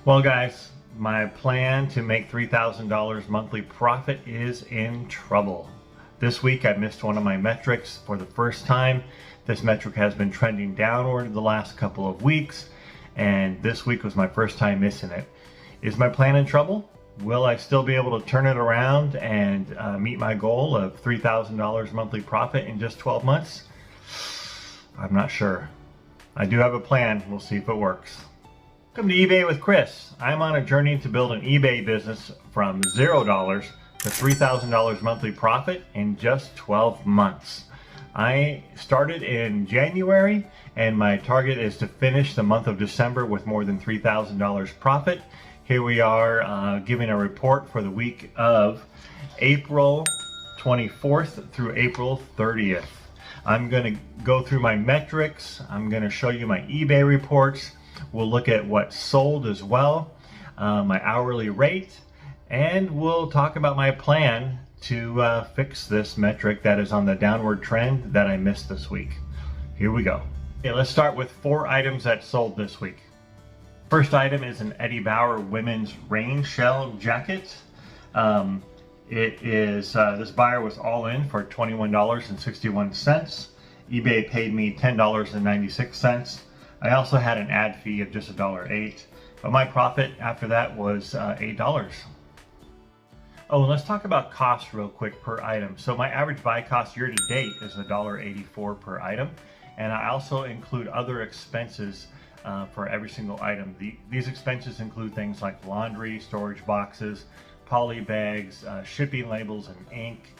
Well, guys, my plan to make $3,000 monthly profit is in trouble. This week I missed one of my metrics for the first time. This metric has been trending downward the last couple of weeks, and this week was my first time missing it. Is my plan in trouble? Will I still be able to turn it around and meet my goal of $3,000 monthly profit in just 12 months? I'm not sure. I do have a plan. We'll see if it works. Welcome to eBay with Chris. I'm on a journey to build an eBay business from $0 to $3,000 monthly profit in just 12 months. I started in January, and my target is to finish the month of December with more than $3,000 profit. Here we are giving a report for the week of April 24th through April 30th. I'm going to go through my metrics. I'm going to show you my eBay reports. We'll look at what sold as well, my hourly rate, and we'll talk about my plan to fix this metric that is on the downward trend that I missed this week. Here we go. Okay, let's start with 4 items that sold this week. First item is an Eddie Bauer women's rain shell jacket. This buyer was all in for $21.61. eBay paid me $10.96. I also had an ad fee of just $1.08, but my profit after that was $8. Oh, and let's talk about cost real quick per item. So my average buy cost year to date is $1.84 per item, and I also include other expenses for every single item. These expenses include things like laundry, storage boxes, poly bags, shipping labels and ink,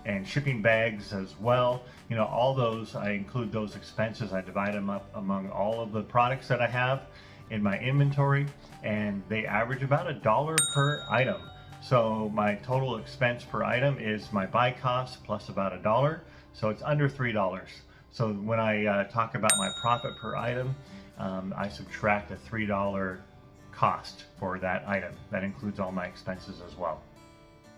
and shipping bags as well. You know, all those, I include those expenses. I divide them up among all of the products that I have in my inventory, and they average about $1 per item. So my total expense per item is my buy cost plus about $1, so it's under $3. So when I talk about my profit per item, I subtract a $3 cost for that item. That includes all my expenses as well.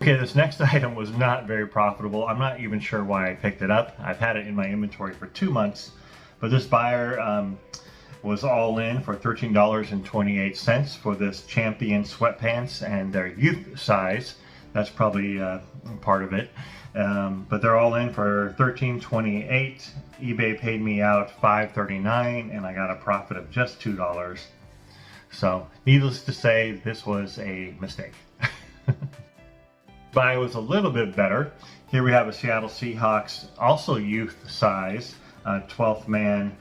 Okay, this next item was not very profitable. I'm not even sure why I picked it up. I've had it in my inventory for 2 months, but this buyer was all in for $13.28 for this Champion sweatpants, and their youth size. That's probably part of it. But they're all in for $13.28. eBay paid me out $5.39, and I got a profit of just $2. So needless to say, this was a mistake. Buy was a little bit better. Here we have a Seattle Seahawks, also youth size, 12th man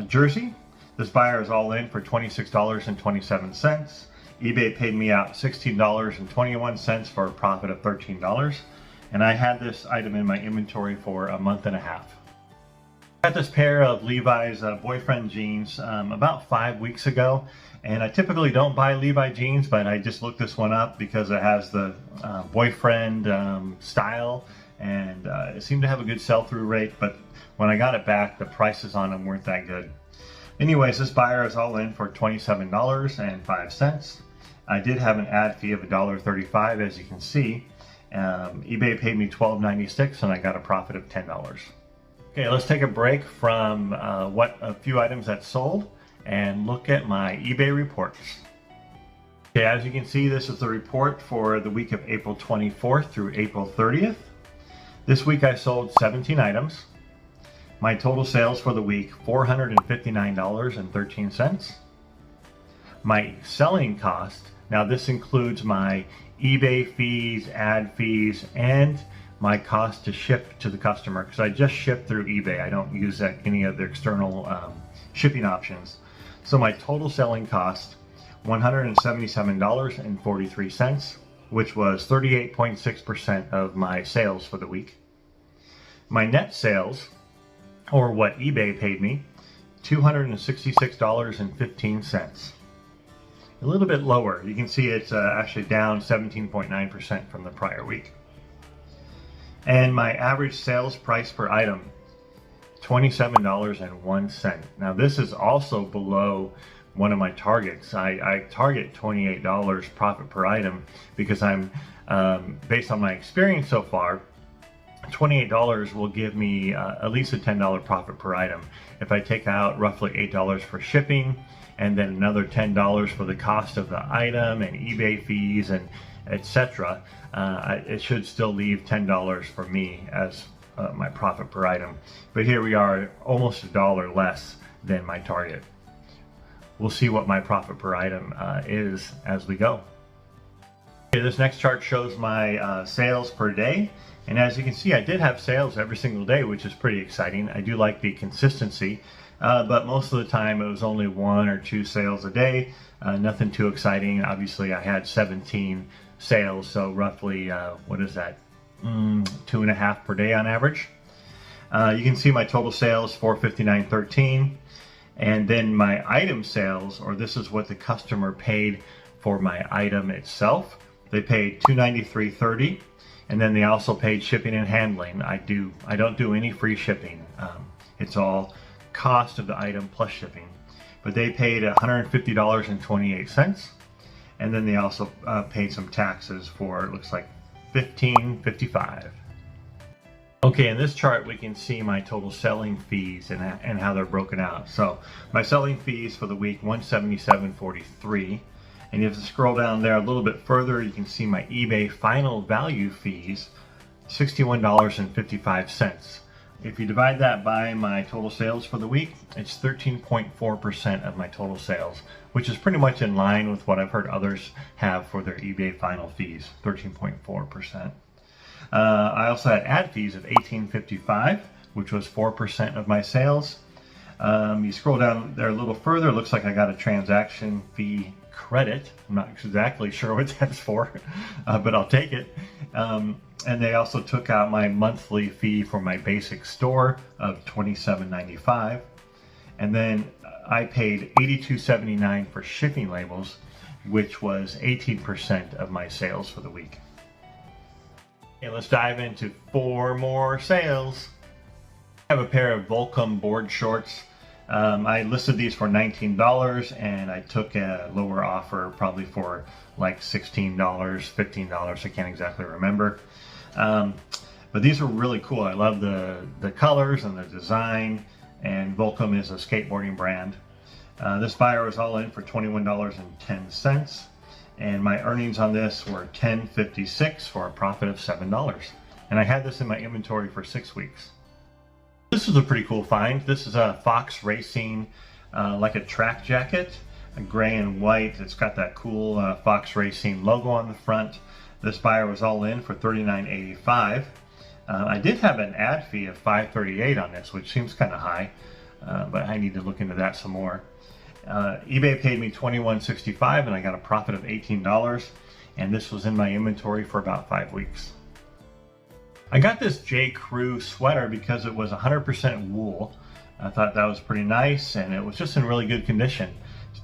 jersey. This buyer is all in for $26.27. eBay paid me out $16.21 for a profit of $13. And I had this item in my inventory for a month and a half. I got this pair of Levi's boyfriend jeans about 5 weeks ago, and I typically don't buy Levi jeans, but I just looked this one up because it has the boyfriend style, and it seemed to have a good sell-through rate, but when I got it back, the prices on them weren't that good. Anyways, this buyer is all in for $27.05. I did have an ad fee of $1.35, as you can see. eBay paid me $12.96, and I got a profit of $10. Okay, let's take a break from a few items that sold and look at my eBay reports. Okay, as you can see, this is the report for the week of April 24th through April 30th. This week I sold 17 items. My total sales for the week, $459.13. My selling cost, now this includes my eBay fees, ad fees, and my cost to ship to the customer, because I just ship through eBay. I don't use any of the external shipping options. So my total selling cost, $177.43, which was 38.6% of my sales for the week. My net sales, or what eBay paid me, $266.15. A little bit lower. You can see it's actually down 17.9% from the prior week. And my average sales price per item, $27.01. Now this is also below one of my targets. I target $28 profit per item because I'm, based on my experience so far, $28 will give me at least a $10 profit per item. If I take out roughly $8 for shipping and then another $10 for the cost of the item and eBay fees and etc. It should still leave $10 for me as my profit per item. But here we are, almost $1 less than my target. We'll see what my profit per item is as we go. Okay, this next chart shows my sales per day. And as you can see, I did have sales every single day, which is pretty exciting. I do like the consistency, but most of the time it was only 1 or 2 sales a day. Nothing too exciting. Obviously, I had 17 sales, so roughly, what is that? 2.5 per day on average. You can see my total sales, $459.13. And then my item sales, or this is what the customer paid for my item itself. They paid $293.30, and then they also paid shipping and handling. I don't do any free shipping. It's all cost of the item plus shipping. But they paid $150.28, and then they also paid some taxes for, it looks like, $15.55. Okay, in this chart we can see my total selling fees and how they're broken out. So my selling fees for the week, $177.43. And if you scroll down there a little bit further, you can see my eBay final value fees, $61.55. If you divide that by my total sales for the week, it's 13.4% of my total sales, which is pretty much in line with what I've heard others have for their eBay final fees, 13.4%. I also had ad fees of $18.55, which was 4% of my sales. You scroll down there a little further, it looks like I got a transaction fee credit. I'm not exactly sure what that's for, but I'll take it. And they also took out my monthly fee for my basic store of $27.95. And then I paid $82.79 for shipping labels, which was 18% of my sales for the week. Okay, let's dive into 4 more sales. I have a pair of Volcom board shorts. I listed these for $19, and I took a lower offer, probably for like $16, $15. I can't exactly remember. But these are really cool. I love the colors and the design, and Volcom is a skateboarding brand. This buyer was all in for $21.10. And my earnings on this were $10.56 for a profit of $7. And I had this in my inventory for 6 weeks. This is a pretty cool find. This is a Fox Racing, like a track jacket, a gray and white. It's got that cool Fox Racing logo on the front. This buyer was all in for $39.85. I did have an ad fee of $5.38 on this, which seems kind of high, but I need to look into that some more. eBay paid me $21.65, and I got a profit of $18, and this was in my inventory for about 5 weeks. I got this J. Crew sweater because it was 100% wool. I thought that was pretty nice, and it was just in really good condition.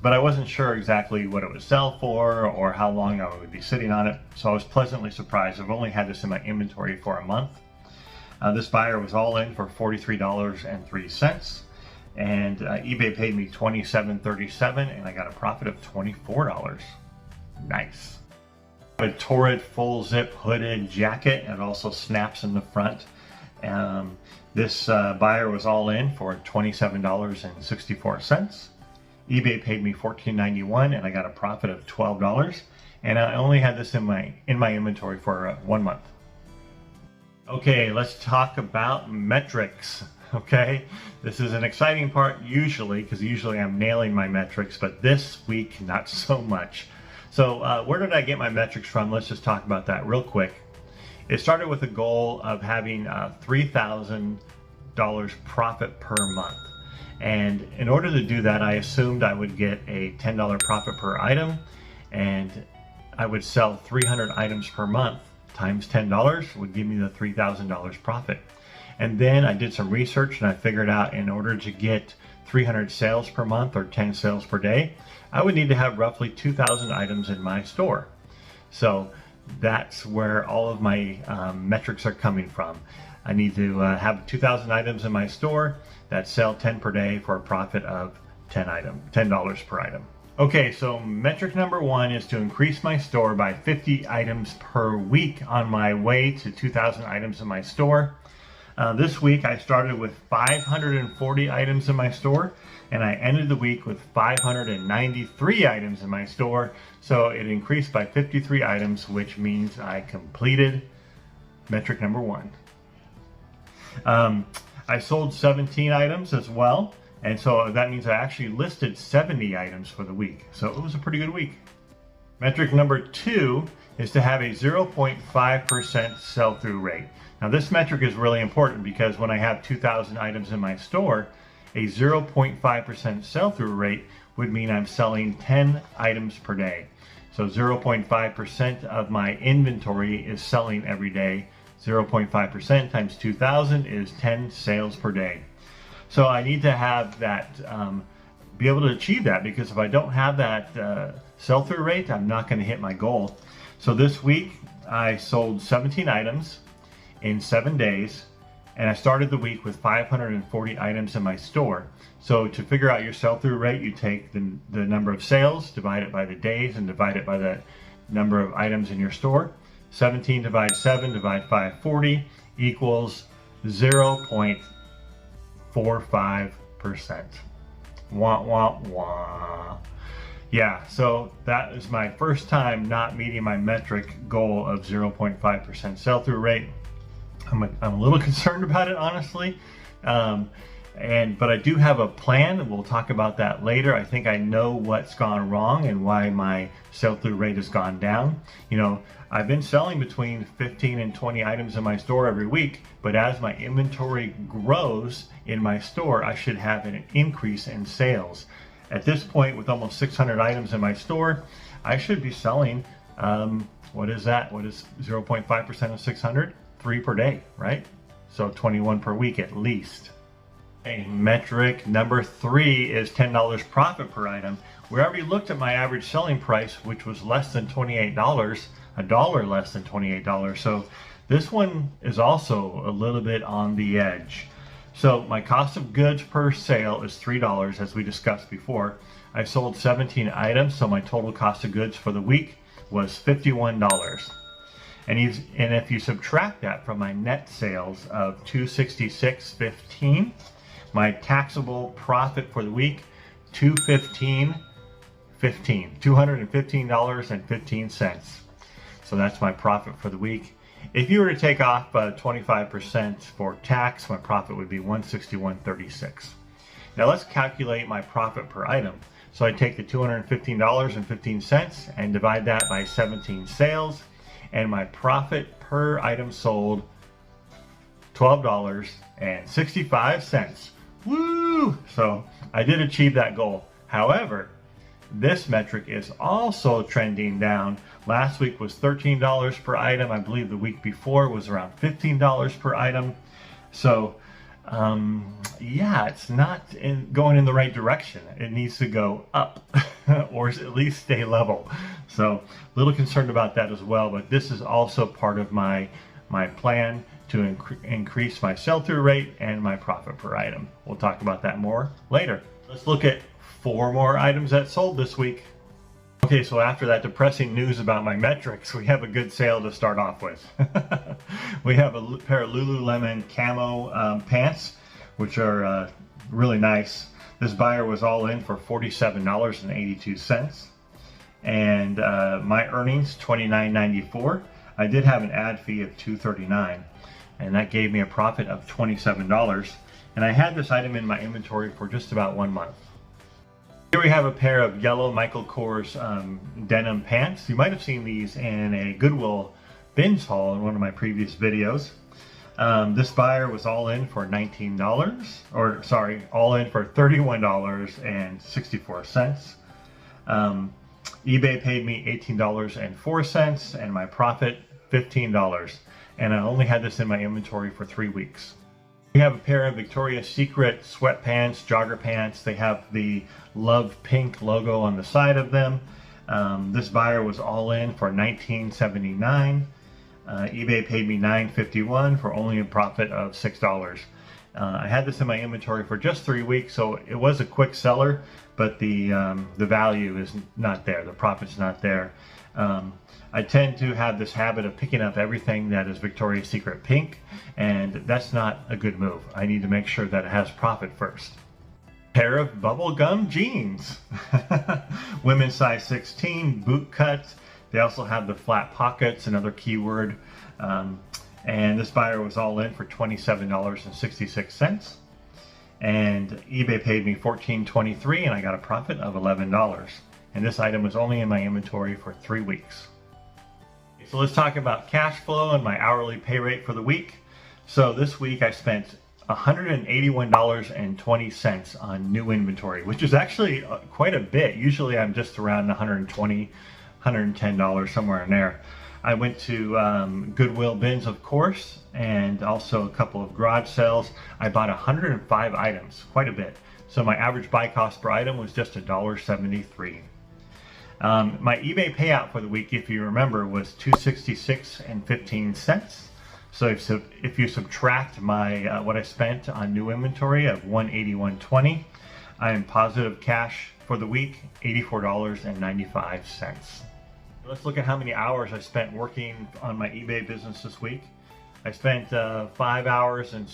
But I wasn't sure exactly what it would sell for or how long I would be sitting on it, so I was pleasantly surprised. I've only had this in my inventory for a month. This buyer was all in for $43.03. And eBay paid me $27.37, and I got a profit of $24. Nice. A Torrid full zip hooded jacket. It also snaps in the front. This buyer was all in for $27.64. eBay paid me $14.91, and I got a profit of $12. And I only had this in my inventory for 1 month. Okay, let's talk about metrics. Okay, this is an exciting part usually, because usually I'm nailing my metrics, but this week not so much. So where did I get my metrics from? Let's just talk about that real quick. It started with a goal of having $3,000 profit per month. And in order to do that, I assumed I would get a $10 profit per item, and I would sell 300 items per month times $10 would give me the $3,000 profit. And then I did some research, and I figured out in order to get 300 sales per month or 10 sales per day, I would need to have roughly 2,000 items in my store. So that's where all of my metrics are coming from. I need to have 2,000 items in my store that sell 10 per day for a profit of $10 per item. Okay, so metric number 1 is to increase my store by 50 items per week on my way to 2,000 items in my store. This week I started with 540 items in my store, and I ended the week with 593 items in my store. So it increased by 53 items, which means I completed metric number 1. I sold 17 items as well, and so that means I actually listed 70 items for the week. So it was a pretty good week. Metric number 2 is to have a 0.5% sell-through rate. Now this metric is really important because when I have 2,000 items in my store, a 0.5% sell-through rate would mean I'm selling 10 items per day. So 0.5% of my inventory is selling every day. 0.5% times 2,000 is 10 sales per day. So I need to have that, be able to achieve that, because if I don't have that sell-through rate, I'm not going to hit my goal. So this week I sold 17 items in 7 days, and I started the week with 540 items in my store. So to figure out your sell-through rate, you take the number of sales, divide it by the days, and divide it by the number of items in your store. 17 divide 7 divide 540 equals 0.45%. Wah, wah, wah. Yeah, so that is my first time not meeting my metric goal of 0.5% sell-through rate. I'm a little concerned about it, honestly. But I do have a plan, and we'll talk about that later. I think I know what's gone wrong and why my sell-through rate has gone down. You know, I've been selling between 15 and 20 items in my store every week, but as my inventory grows in my store, I should have an increase in sales. At this point, with almost 600 items in my store, I should be selling, what is that? What is 0.5% of 600? 3 per day, right? So 21 per week at least. Okay, metric number 3 is $10 profit per item. We already looked at my average selling price, which was less than $28, $1 less than $28. So this one is also a little bit on the edge. So my cost of goods per sale is $3, as we discussed before. I sold 17 items, so my total cost of goods for the week was $51. And if you subtract that from my net sales of $266.15, my taxable profit for the week, $215.15. So that's my profit for the week. If you were to take off 25% for tax, my profit would be $161.36. Now let's calculate my profit per item. So I take the $215.15 and divide that by 17 sales, and my profit per item sold, $12.65. Woo! So I did achieve that goal. However, this metric is also trending down. Last week was $13 per item. I believe the week before was around $15 per item. So yeah, it's not going in the right direction. It needs to go up or at least stay level. So a little concerned about that as well, but this is also part of my plan to increase my sell-through rate and my profit per item. We'll talk about that more later. Let's look at 4 more items that sold this week. Okay, so after that depressing news about my metrics, we have a good sale to start off with. We have a pair of Lululemon camo pants, which are really nice. This buyer was all in for $47.82. And my earnings, $29.94. I did have an ad fee of $2.39, and that gave me a profit of $27. And I had this item in my inventory for just about 1 month. Here we have a pair of yellow Michael Kors denim pants. You might have seen these in a Goodwill bins haul in one of my previous videos. This buyer was all in for $19, or sorry, all in for $31.64. eBay paid me $18.04 and my profit $15. And I only had this in my inventory for 3 weeks. We have a pair of Victoria's Secret sweatpants, jogger pants. They have the Love Pink logo on the side of them. This buyer was all in for $19.79. eBay paid me $9.51 for only a profit of $6. I had this in my inventory for just 3 weeks, so it was a quick seller, but the value is not there. The profit's not there. I tend to have this habit of picking up everything that is Victoria's Secret pink, and that's not a good move. I need to make sure that it has profit first. Pair of bubblegum jeans. Women's size 16, boot cut. They also have the flat pockets, another keyword. And this buyer was all in for $27.66. And eBay paid me $14.23 and I got a profit of $11. And this item was only in my inventory for 3 weeks. So let's talk about cash flow and my hourly pay rate for the week. So this week I spent $181.20 on new inventory, which is actually quite a bit. Usually I'm just around $120, $110, somewhere in there. I went to Goodwill bins, of course, and also a couple of garage sales. I bought 105 items, quite a bit. So my average buy cost per item was just $1.73. My eBay payout for the week, if you remember, was $266.15. So if you subtract my what I spent on new inventory of $181.20, I am positive cash for the week, $84.95. Let's look at how many hours I spent working on my eBay business this week. I spent 5 hours and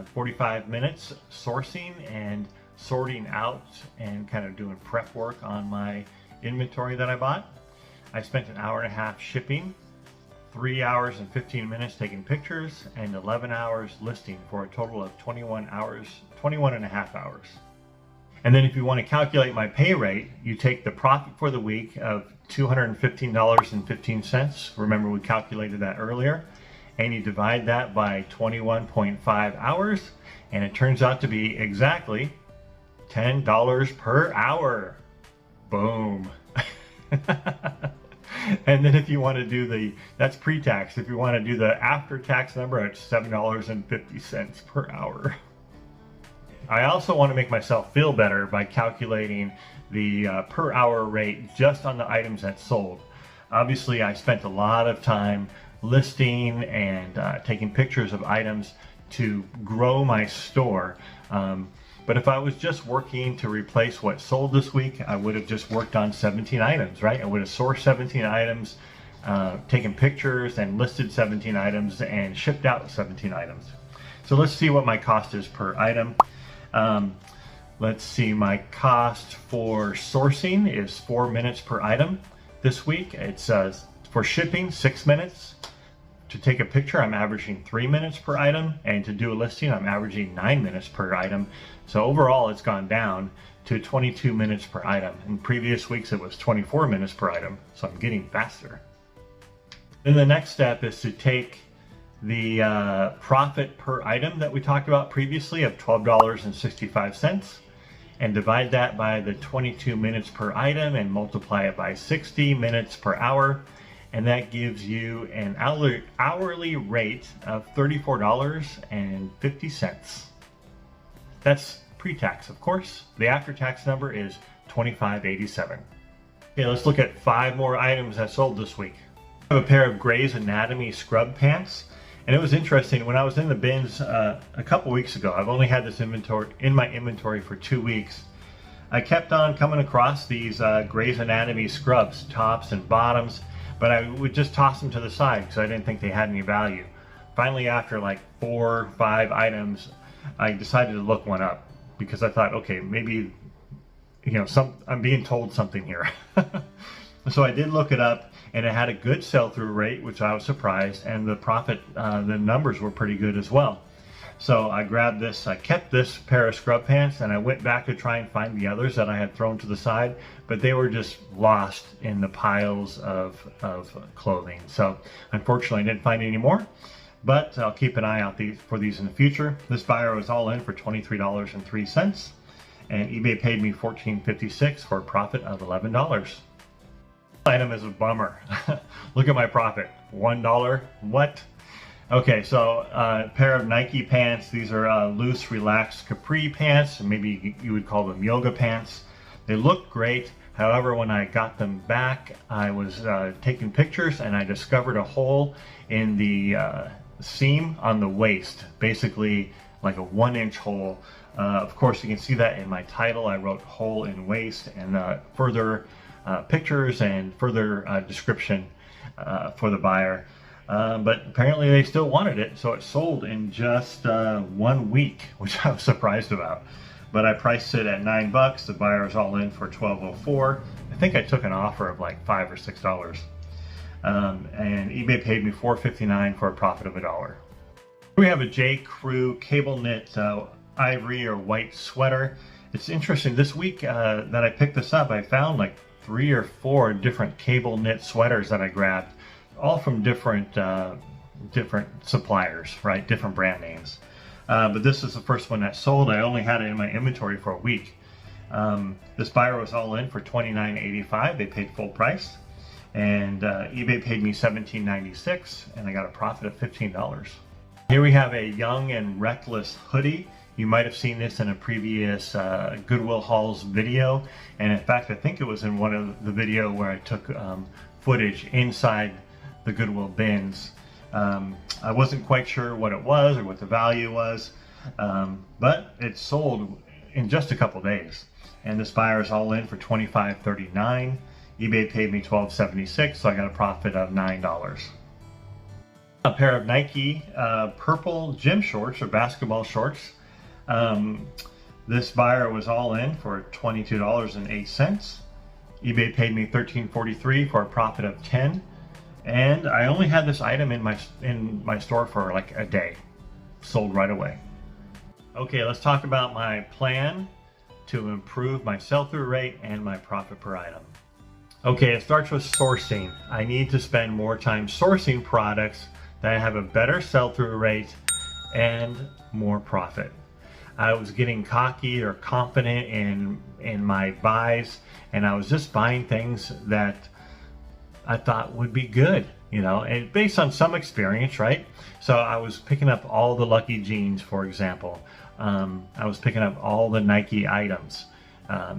45 minutes sourcing and sorting out and kind of doing prep work on my inventory that I bought. I spent an hour and a half shipping, 3 hours and 15 minutes taking pictures, and 11 hours listing, for a total of 21 and a half hours. And then if you want to calculate my pay rate, you take the profit for the week of $215.15. Remember, we calculated that earlier. And you divide that by 21.5 hours, and it turns out to be exactly $10 per hour. Boom. And then if you want to do that's pre-tax. If you want to do the after-tax number, it's $7.50 per hour. I also want to make myself feel better by calculating the per hour rate just on the items that sold. Obviously, I spent a lot of time listing and taking pictures of items to grow my store. But if I was just working to replace what sold this week, I would have just worked on 17 items, right? I would have sourced 17 items, taken pictures and listed 17 items and shipped out 17 items. So let's see what my cost is per item. Let's see, my cost for sourcing is 4 minutes per item this week. It's for shipping, 6 minutes. To take a picture, I'm averaging 3 minutes per item, and to do a listing, I'm averaging 9 minutes per item. So overall, it's gone down to 22 minutes per item. In previous weeks, it was 24 minutes per item, so I'm getting faster. Then the next step is to take the profit per item that we talked about previously of $12.65 and divide that by the 22 minutes per item and multiply it by 60 minutes per hour. And that gives you an hourly rate of $34.50. That's pre-tax, of course. The after-tax number is $25.87. Okay, let's look at 5 more items that sold this week. I have a pair of Grey's Anatomy scrub pants. And it was interesting, when I was in the bins a couple weeks ago, I've only had this inventory in my inventory for 2 weeks. I kept on coming across these Grey's Anatomy scrubs, tops and bottoms, but I would just toss them to the side because I didn't think they had any value. Finally, after like 4 or 5 items, I decided to look one up because I thought, okay, maybe, I'm being told something here. So I did look it up, and it had a good sell-through rate, which I was surprised, and the profit, the numbers were pretty good as well. So I grabbed this, I kept this pair of scrub pants, and I went back to try and find the others that I had thrown to the side, but they were just lost in the piles of clothing. So unfortunately, I didn't find any more, but I'll keep an eye out for these in the future. This buyer was all in for $23.03, and eBay paid me $14.56 for a profit of $11. This item is a bummer. Look at my profit, $1. What? Okay, so a pair of Nike pants. These are loose, relaxed capri pants, and maybe you would call them yoga pants. They look great. However, when I got them back, I was taking pictures and I discovered a hole in the seam on the waist. Basically, like a 1-inch hole. Of course, you can see that in my title. I wrote hole in waist, and further pictures and further description for the buyer. But apparently they still wanted it, so it sold in just 1 week, which I was surprised about. But I priced it at $9. The buyer was all in for $12.04. I think I took an offer of like $5 or $6. And eBay paid me $4.59 for a profit of $1. We have a J. Crew cable knit ivory or white sweater. It's interesting, this week that I picked this up, I found like 3 or 4 different cable knit sweaters that I grabbed, all from different suppliers, right? Different brand names. But this is the first one that sold. I only had it in my inventory for a week. This buyer was all in for $29.85. They paid full price. And eBay paid me $17.96, and I got a profit of $15. Here we have a Young and Reckless hoodie. You might have seen this in a previous Goodwill hauls video, and in fact I think it was in one of the video where I took footage inside the Goodwill bins. I wasn't quite sure what it was or what the value was, but it sold in just a couple days, and this buyer is all in for $25.39. eBay paid me $12.76, so I got a profit of $9. A pair of Nike purple gym shorts or basketball shorts. This buyer was all in for $22.08. eBay paid me $13.43 for a profit of $10. And I only had this item in my store for like a day. Sold right away. Okay, let's talk about my plan to improve my sell-through rate and my profit per item. Okay, it starts with sourcing. I need to spend more time sourcing products that have a better sell-through rate and more profit. I was getting cocky or confident in my buys, and I was just buying things that I thought would be good, you know, and based on some experience, right? So I was picking up all the Lucky jeans, for example. I was picking up all the Nike items.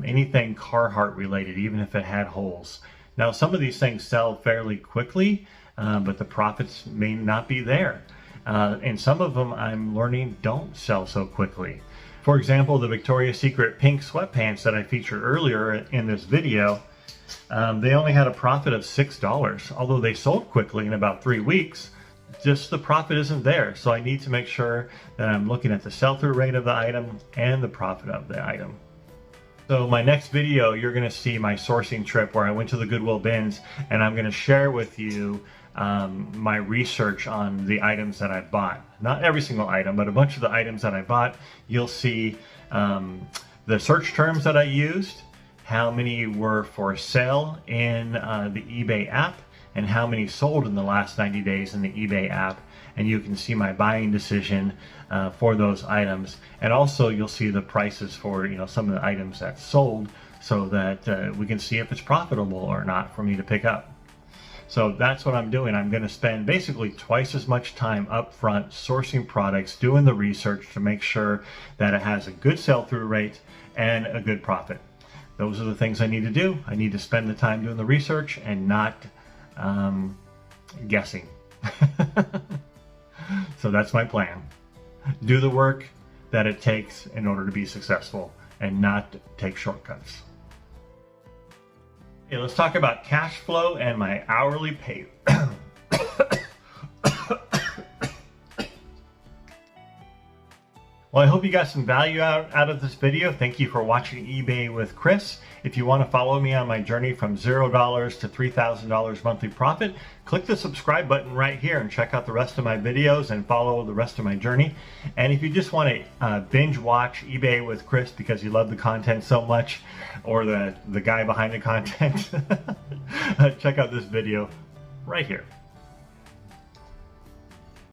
Anything Carhartt related, even if it had holes. Now, some of these things sell fairly quickly, but the profits may not be there. And some of them I'm learning don't sell so quickly. For example, the Victoria's Secret pink sweatpants that I featured earlier in this video, they only had a profit of $6, although they sold quickly in about 3 weeks. Just the profit isn't there, so I need to make sure that I'm looking at the sell-through rate of the item and the profit of the item. So my next video, you're going to see my sourcing trip where I went to the Goodwill bins, and I'm going to share with you my research on the items that I bought. Not every single item, but a bunch of the items that I bought. You'll see the search terms that I used, how many were for sale in the eBay app, and how many sold in the last 90 days in the eBay app. And you can see my buying decision for those items, and also you'll see the prices for some of the items that sold, so that we can see if it's profitable or not for me to pick up. So that's what I'm doing. I'm going to spend basically twice as much time up front sourcing products, doing the research to make sure that it has a good sell-through rate and a good profit. Those are the things I need to do. I need to spend the time doing the research and not guessing. So that's my plan. Do the work that it takes in order to be successful and not take shortcuts. Okay, let's talk about cash flow and my hourly pay. Well, I hope you got some value out of this video. Thank you for watching eBay with Chris. If you want to follow me on my journey from $0 to $3,000 monthly profit, click the subscribe button right here and check out the rest of my videos and follow the rest of my journey. And if you just want to binge watch eBay with Chris because you love the content so much, or the guy behind the content, check out this video right here.